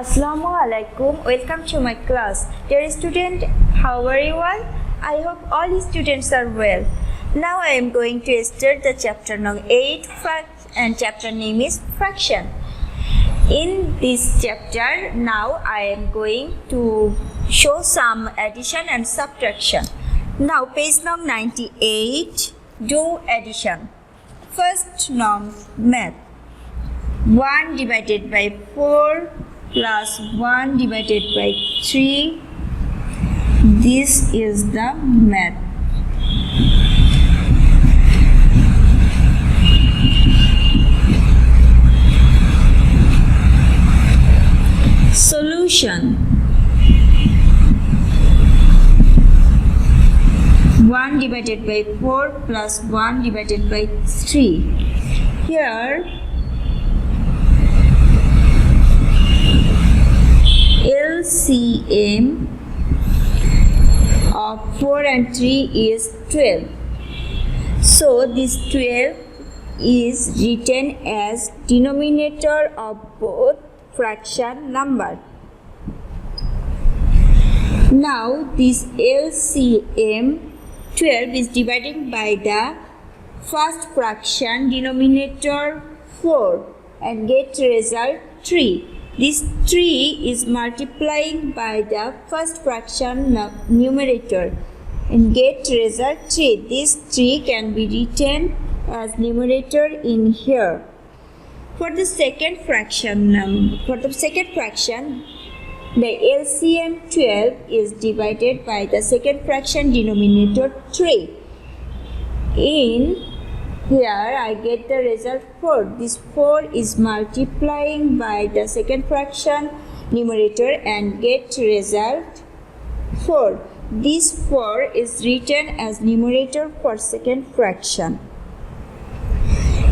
Assalamu alaikum. Welcome to my class. Dear student, how are you all? I hope all students are well. Now I am going to start the chapter number 8 and chapter name is fraction. In this chapter, now I am going to show some addition and subtraction. Now page number 98, do addition. First number math. 1 divided by 4 plus 1 divided by 3. This is the math. Solution. 1 divided by 4 plus 1 divided by 3. Here LCM of 4 and 3 is 12. So this 12 is written as denominator of both fraction number. Now this LCM 12 is divided by the first fraction denominator 4 and get result 3. This 3 is multiplying by the first fraction numerator and get result 3. This 3 can be written as numerator in here. For the second fraction, the LCM 12 is divided by the second fraction denominator 3. In here I get the result 4. This 4 is multiplying by the second fraction numerator and get result 4. This 4 is written as numerator for second fraction.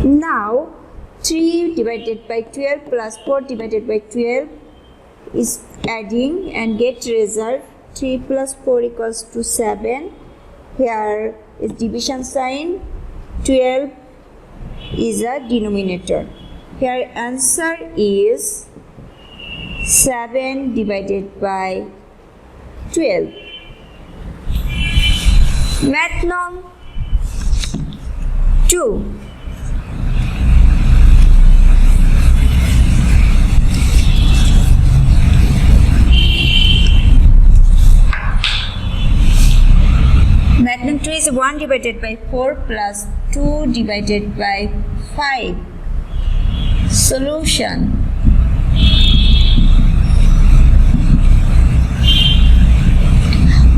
Now 3 divided by 12 plus 4 divided by 12 is adding and get result 3 plus 4 equals to 7. Here is division sign. 12 is a denominator. Here answer is 7 divided by 12. Math number 2. Math number 2 is 1 divided by 4 plus 2 divided by 5. Solution.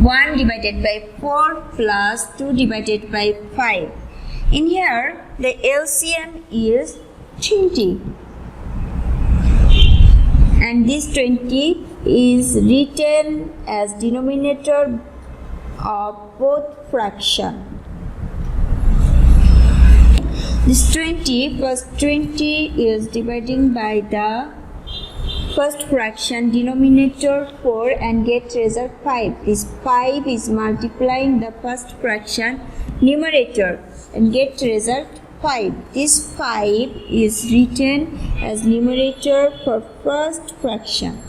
One divided by 4 plus 2 divided by 5. In here, the LCM is 20. And this 20 is written as denominator of both fraction. This 20 plus 20 is dividing by the first fraction denominator 4 and get result 5. This 5 is multiplying the first fraction numerator and get result 5. This 5 is written as numerator for first fraction.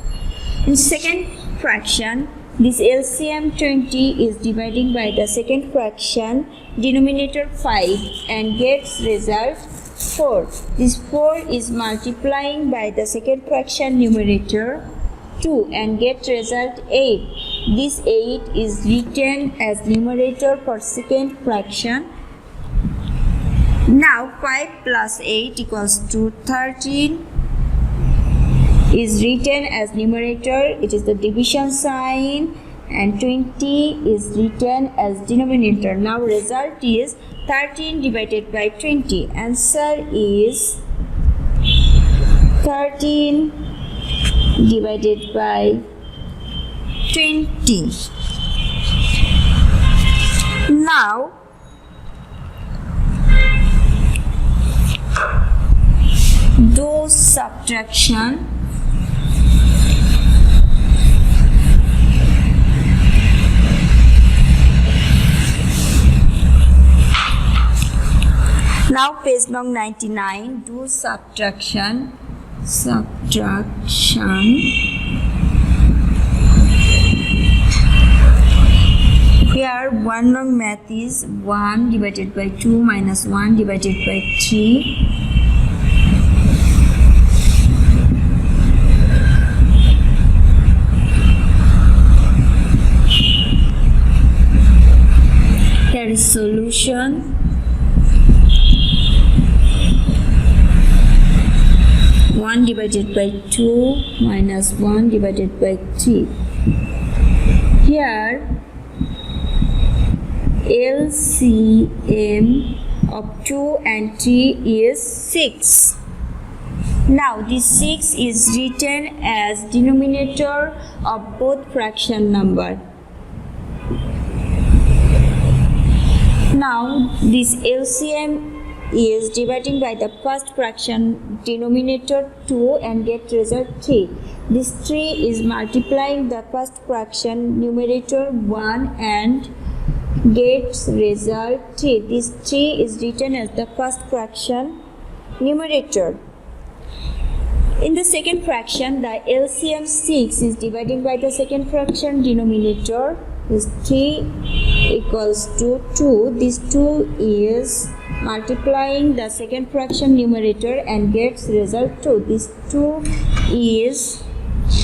In second fraction, this LCM 20 is dividing by the second fraction denominator 5 and gets result 4. This 4 is multiplying by the second fraction numerator 2 and get result 8. This 8 is written as numerator for second fraction. Now 5 plus 8 equals to 13 is written as numerator. It is the division sign, and 20 is written as denominator. Now result is 13 divided by 20. Answer is 13 divided by 20. Now do subtraction. Now page number 99, do subtraction. subtraction. Here 1 long math is 1 divided by 2 minus 1 divided by 3. Here is solution. One divided by 2 minus 1 divided by 3. Here LCM of 2 and 3 is 6. Now this 6 is written as denominator of both fraction number. Now this LCM is dividing by the first fraction denominator 2 and get result 3. This 3 is multiplying the first fraction numerator 1 and gets result 3. This 3 is written as the first fraction numerator. In the second fraction, the LCM 6 is dividing by the second fraction denominator. This 3 equals to 2. This 2 is multiplying the second fraction numerator and gets result 2. This 2 is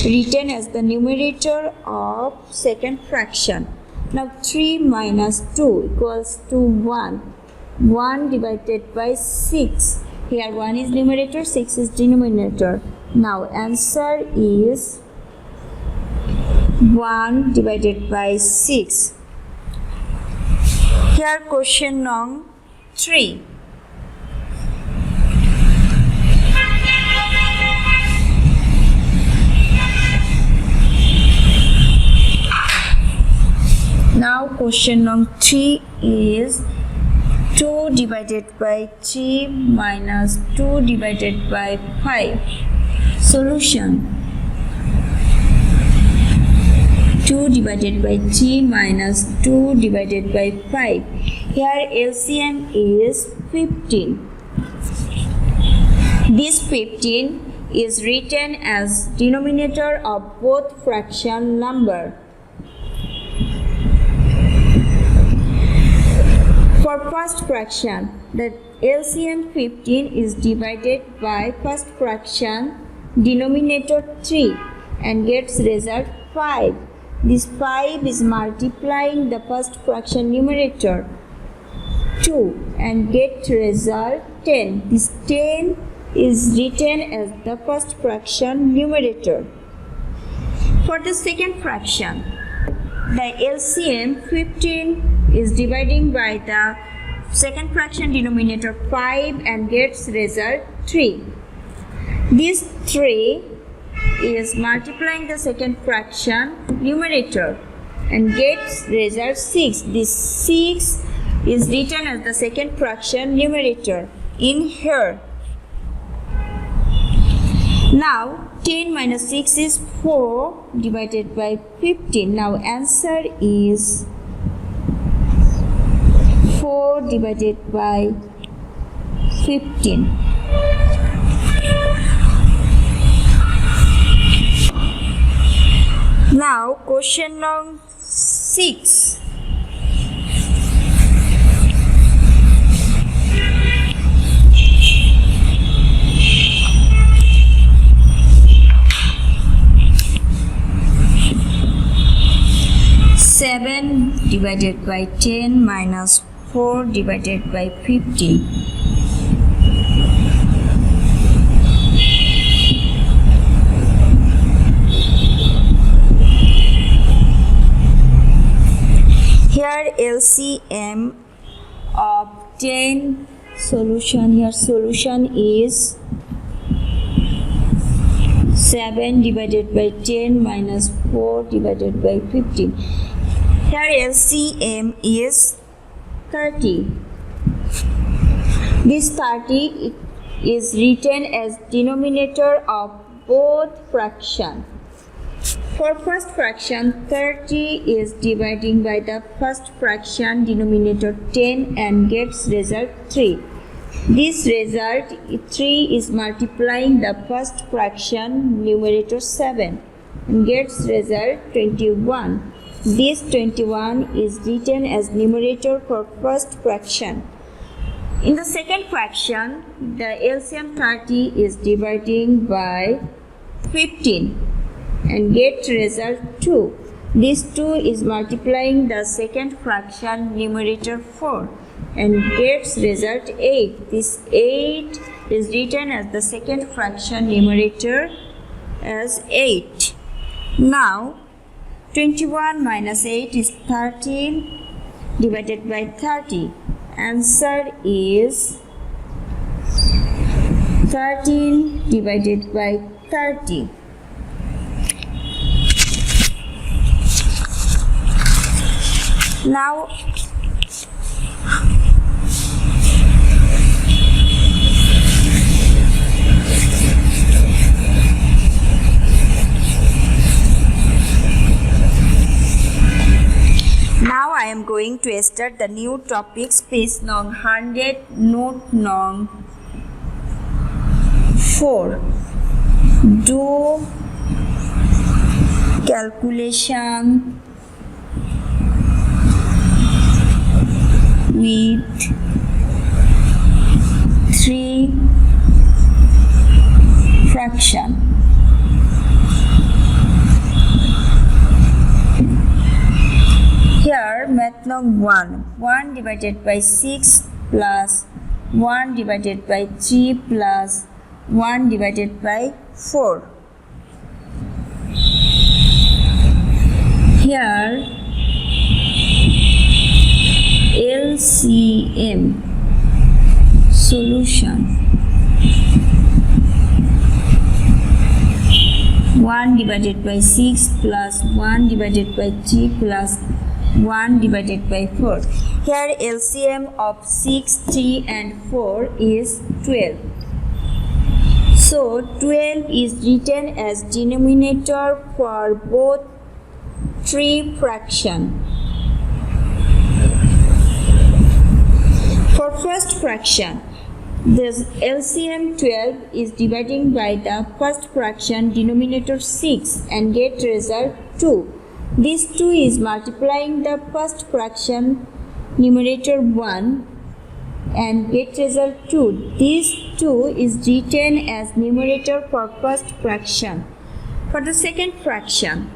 written as the numerator of second fraction. Now 3 minus 2 equals to 1. 1 divided by 6. Here 1 is numerator, 6 is denominator. Now answer is 1 divided by 6. Here question number 3. Now question number 3 is 2 divided by 3 minus 2 divided by 5. Solution. 2 divided by 3 minus 2 divided by 5. Here LCM is 15. This 15 is written as denominator of both fraction number. For first fraction, the LCM 15 is divided by first fraction denominator 3 and gets result 5. This 5 is multiplying the first fraction numerator 2 and get result 10. This 10 is written as the first fraction numerator. For the second fraction, the LCM 15 is dividing by the second fraction denominator 5 and gets result 3. This 3 is multiplying the second fraction numerator and gets result 6. This 6 is written as the second fraction numerator in here. Now 10 minus 6 is 4 divided by 15. Now answer is 4 divided by 15. Now question number 6. Seven divided by 10 minus 4 divided by 15. Here LCM of 10 solution. Here solution is 7 divided by 10 minus 4 divided by 15. Here LCM is 30. This 30 is written as denominator of both fraction. For first fraction, 30 is dividing by the first fraction denominator 10 and gets result 3. This result 3 is multiplying the first fraction numerator 7 and gets result 21. This 21 is written as numerator for first fraction. In the second fraction, the LCM 30 is dividing by 15 and get result 2. This 2 is multiplying the second fraction numerator 4 and gets result 8. This 8 is written as the second fraction numerator as 8. Now 21 minus 8 is 13 divided by 30. Answer is 13 divided by 30. Now I am going to start the new topics, page nong 100, note nong 4. Do calculation with 3 fraction. Here math nong 1 divided by 6 plus 1 divided by 3 plus 1 divided by 4. Here LCM solution 1 divided by 6 plus 1 divided by 3 plus 1 divided by 4. Here LCM of 6, 3 and 4 is 12. So 12 is written as denominator for both 3 fraction. For first fraction, this LCM 12 is dividing by the first fraction denominator 6 and get result 2. This 2 is multiplying the first fraction numerator 1 and get result 2. This 2 is written as numerator for first fraction. For the second fraction,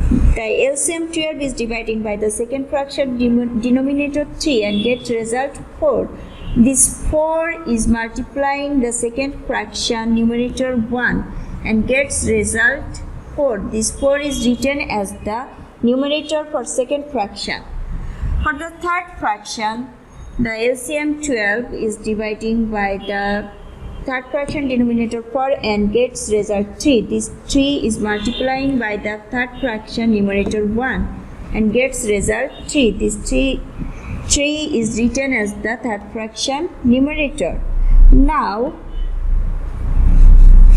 the LCM 12 is dividing by the second fraction denominator 3 and get result 4. This 4 is multiplying the second fraction numerator 1 and gets result 4. This 4 is written as the numerator for second fraction. For the third fraction, the LCM 12 is dividing by the third fraction denominator 4 and gets result 3. This 3 is multiplying by the third fraction numerator 1 and gets result 3. This 3 is written as the third fraction numerator. Now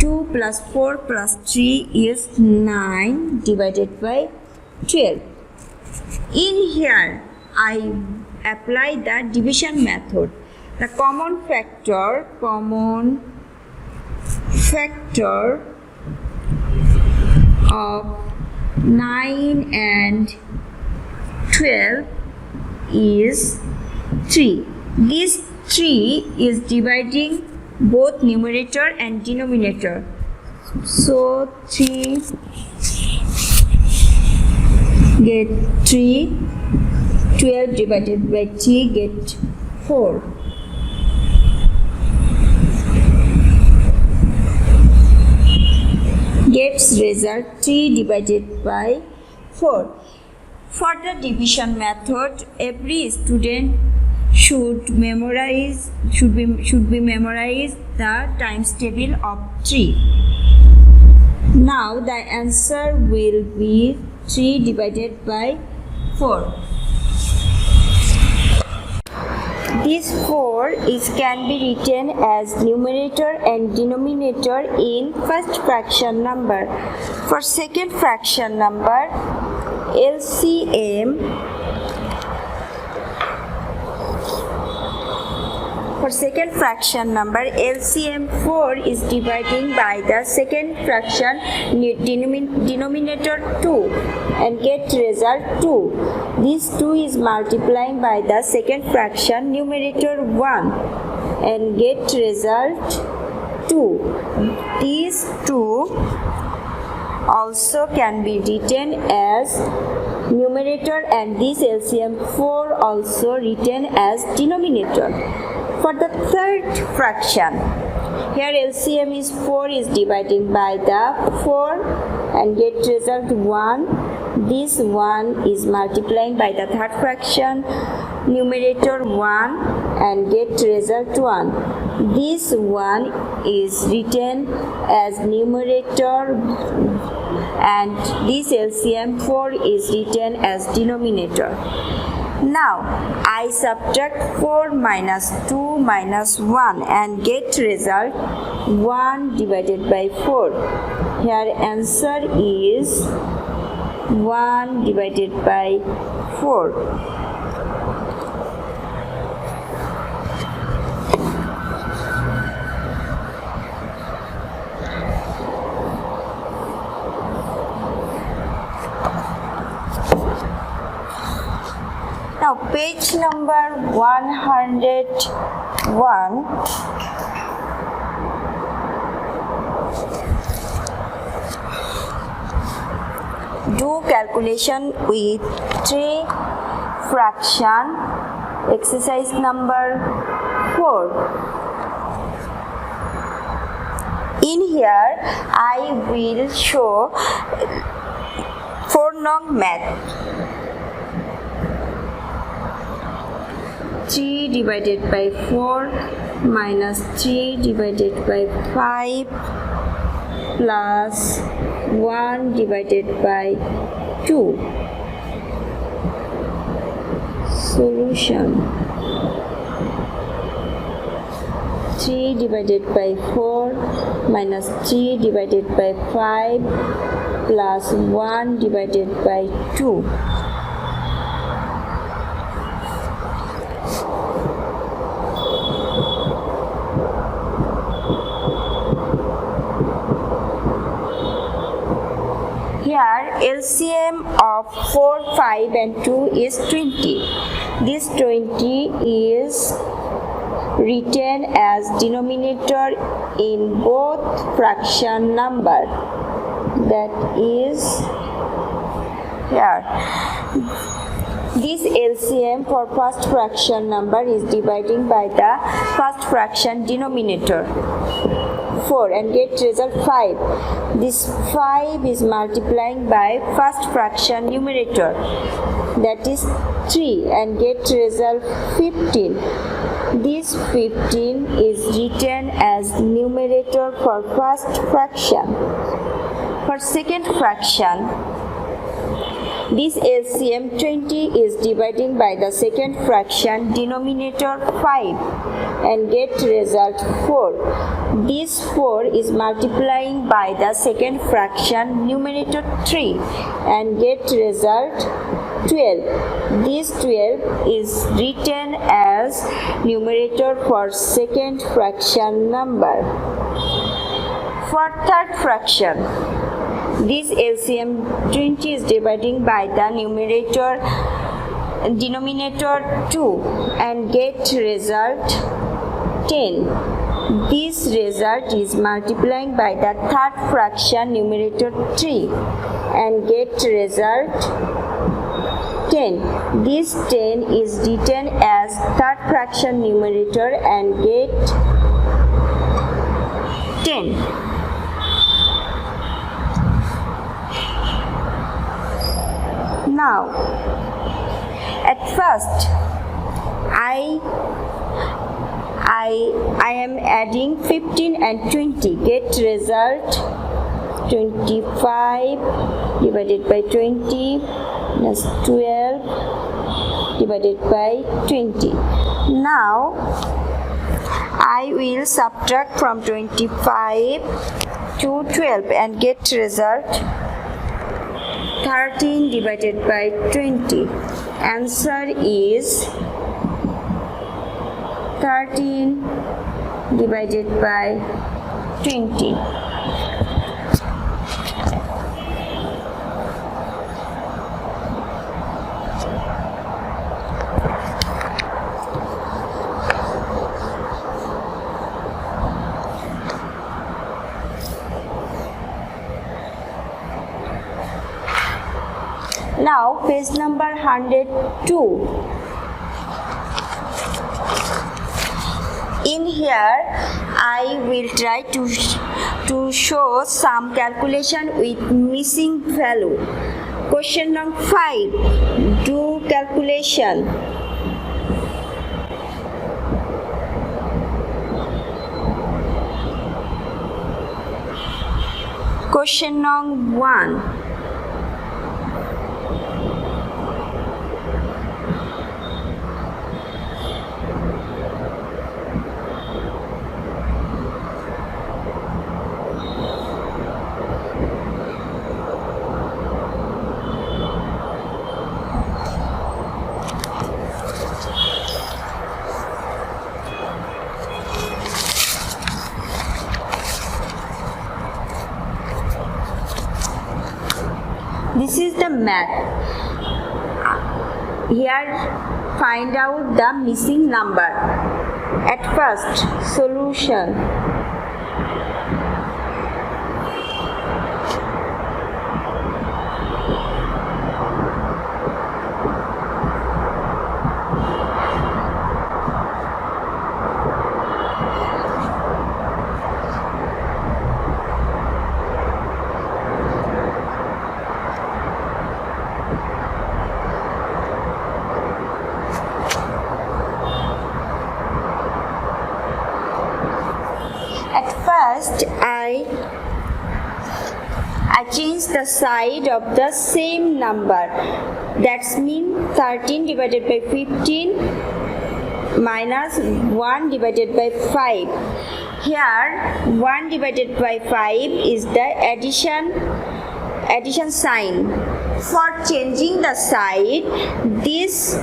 2 plus 4 plus 3 is 9 divided by 12. In here, I apply the division method. The common factor of 9 and 12 is 3. This 3 is dividing both numerator and denominator. So 3 get 3, 12 divided by 3 get 4. Gets result 3 divided by 4. For the division method, every student should be memorize the times table of 3. Now the answer will be 3 divided by 4. This 4 can be written as numerator and denominator in first fraction number. For second fraction number, LCM For second fraction number, LCM 4 is dividing by the second fraction denominator 2 and get result 2. This 2 is multiplying by the second fraction numerator 1 and get result 2. These 2 also can be written as numerator and this LCM 4 also written as denominator. For the third fraction, here LCM is 4 is dividing by the 4 and get result 1. This 1 is multiplying by the third fraction numerator 1 and get result 1. This 1 is written as numerator and this LCM 4 is written as denominator. Now I subtract 4 minus 2 minus 1 and get result 1 divided by 4. Here answer is 1 divided by 4. Now page number 101. Do calculation with 3 fraction, exercise number 4. In here I will show 4 nong math. 3 divided by 4 minus 3 divided by 5 plus 1 divided by 2. Solution. 3 divided by 4 minus 3 divided by 5 plus 1 divided by 2. Here LCM of 4, 5 and 2 is 20. This 20 is written as denominator in both fraction number. That is here. This LCM for first fraction number is dividing by the first fraction denominator 4 and get result 5. This 5 is multiplying by first fraction numerator, that is 3, and get result 15. This 15 is written as numerator for first fraction. For second fraction, this LCM 20 is dividing by the second fraction denominator 5 and get result 4. This 4 is multiplying by the second fraction numerator 3 and get result 12. This 12 is written as numerator for second fraction number. For third fraction, this LCM 20 is dividing by the denominator 2 and get result 10. This result is multiplying by the third fraction numerator 3 and get result 10. This 10 is written as third fraction numerator and get 10. Now, at first, I am adding 15 and 20. Get result 25 divided by 20 plus 12 divided by 20. Now, I will subtract from 25 to 12 and get result 13 divided by 20. Answer is 13 divided by 20. Now page number 102. In here I will try to show some calculation with missing value. Question number 5. Do calculation. Question number 1. This is the math. Here find out the missing number. At first, solution. First, I change the side of the same number. That's mean 13 divided by 15 minus 1 divided by 5. Here 1 divided by 5 is the addition sign. For changing the side, this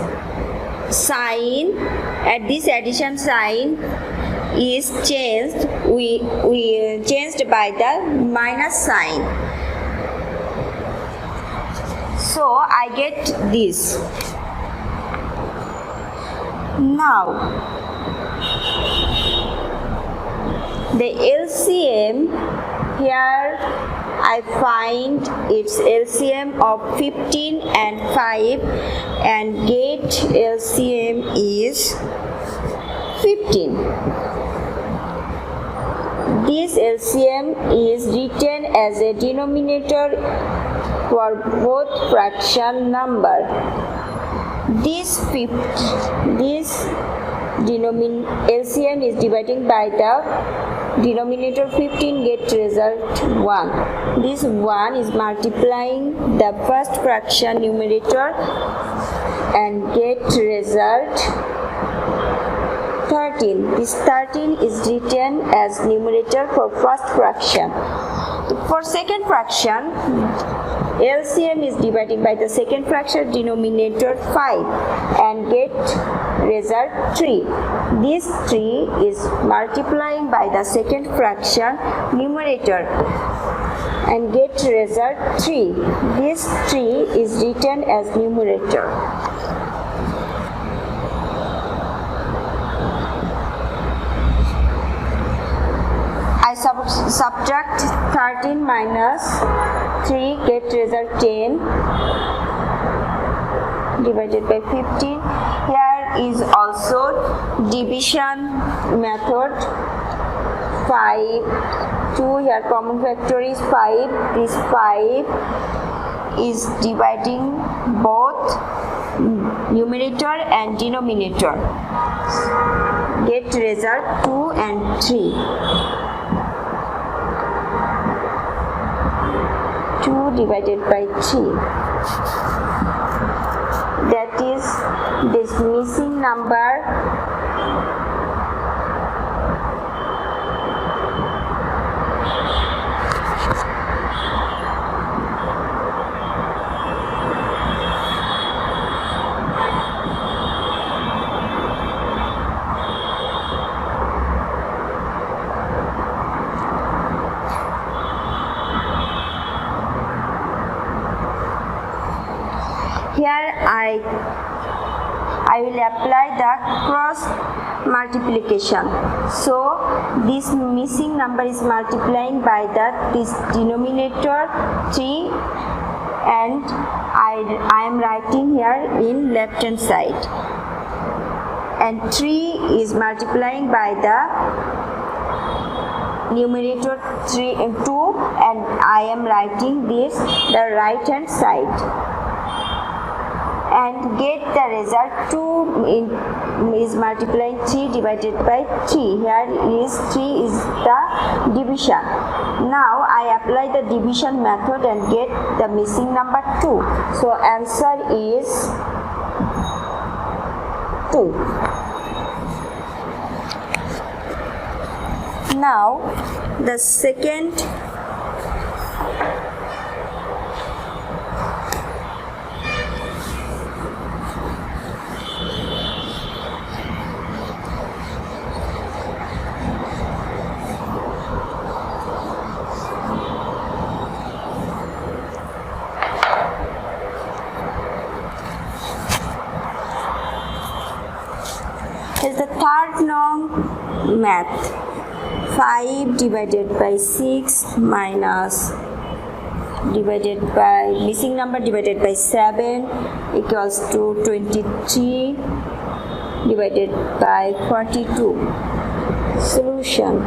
sign at this addition sign is changed. We changed by the minus sign. So I get this. Now the LCM, here I find its LCM of 15 and 5 and get LCM is 15. This LCM is written as a denominator for both fraction number. This LCM is dividing by the denominator 15, get result 1. This 1 is multiplying the first fraction numerator and get result 13. This 13 is written as numerator for first fraction. For second fraction, LCM is dividing by the second fraction denominator 5 and get result 3. This 3 is multiplying by the second fraction numerator and get result 3. This 3 is written as numerator. I subtract 13 minus 3, get result 10 divided by 15. Here is also division method. 5, 2, here common factor is 5. This 5 is dividing both numerator and denominator. Get result 2 and 3. 2 divided by 3. That is this missing number. Here I will apply the cross multiplication. So this missing number is multiplying by this denominator 3, and I am writing here in left hand side, and 3 is multiplying by the numerator 3 and 2, and I am writing this the right hand side, and get the result 2 is multiplying 3 divided by 3. Here is 3 is the division. Now I apply the division method and get the missing number 2. So answer is 2. Now the second is the third long math. 5 divided by 6 minus divided by missing number divided by 7 equals to 23 divided by 42. Solution.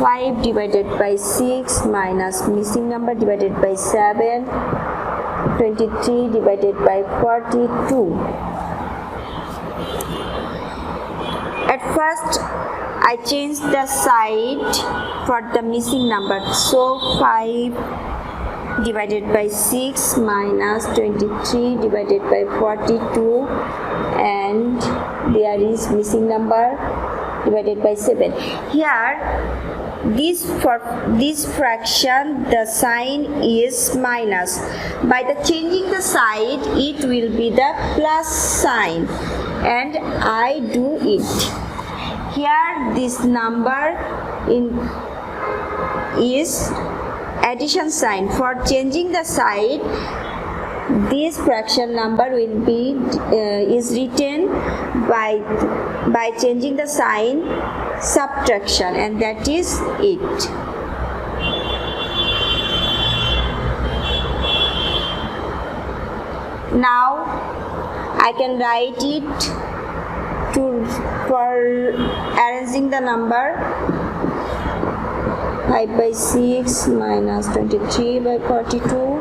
5 divided by 6 minus missing number divided by 7, 23 divided by 42. At first I changed the side for the missing number, so 5 divided by 6 minus 23 divided by 42, and there is missing number divided by 7. Here for this fraction the sign is minus. By the changing the side it will be the plus sign, and I do it. Here this number is addition sign. For changing the side, this fraction number will be is written by changing the sign subtraction, and that is it. Now I can write it for arranging the number. 5 by 6 minus 23 by 42.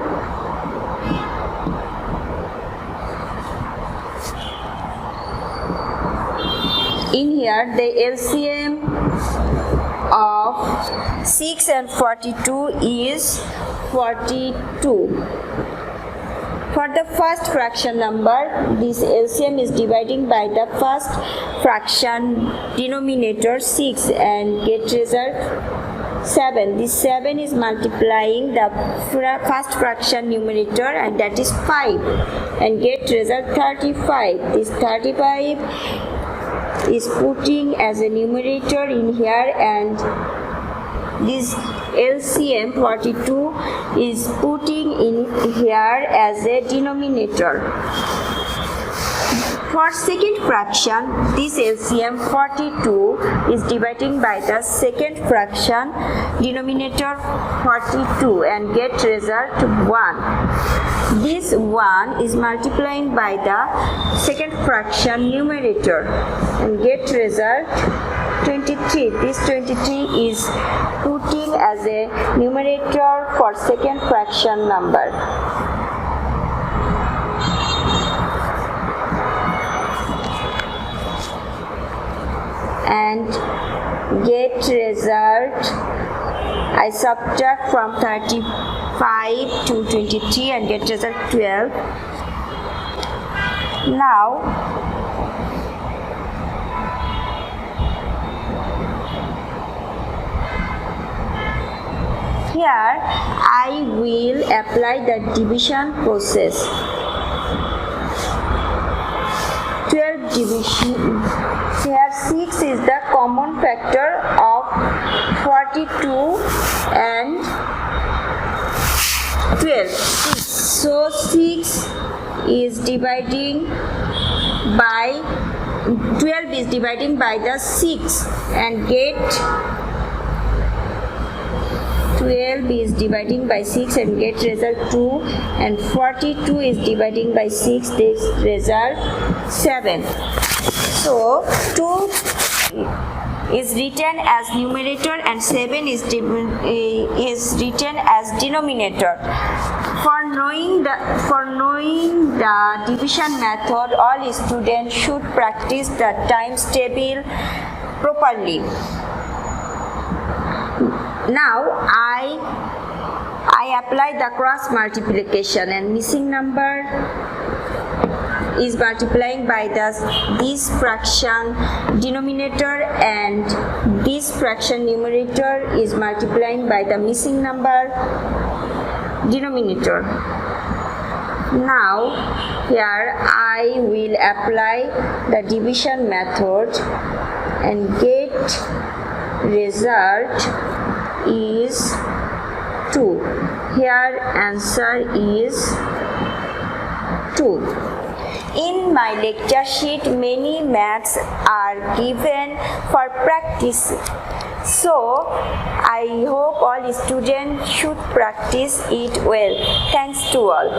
In here the LCM of 6 and 42 is 42. For the first fraction number, this LCM is dividing by the first fraction denominator 6 and get result 7. This 7 is multiplying the first fraction numerator, and that is 5, and get result 35. This 35 is putting as a numerator in here, and this LCM 42 is putting in here as a denominator. For second fraction, this LCM 42 is dividing by the second fraction denominator 42 and get result 1. This 1 is multiplying by the second fraction numerator and get result 23. This 23 is putting as a numerator for second fraction number. And get result, I subtract from 35 to 23 and get result 12. Now here I will apply the division process. 12 division. Here 6 is the common factor of 42 and 12. 6. So 6 is dividing by 12 is dividing by the 6 and get 12 is dividing by 6 and get result 2, and 42 is dividing by 6, this result 7. So 2 is written as numerator and 7 is written as denominator. For knowing the division method, all students should practice the times table properly. Now I apply the cross multiplication, and missing number is multiplying by this fraction denominator, and this fraction numerator is multiplying by the missing number denominator. Now here I will apply the division method and get result is 2. Here answer is 2. In my lecture sheet, many maths are given for practice. So, I hope all students should practice it well. Thanks to all.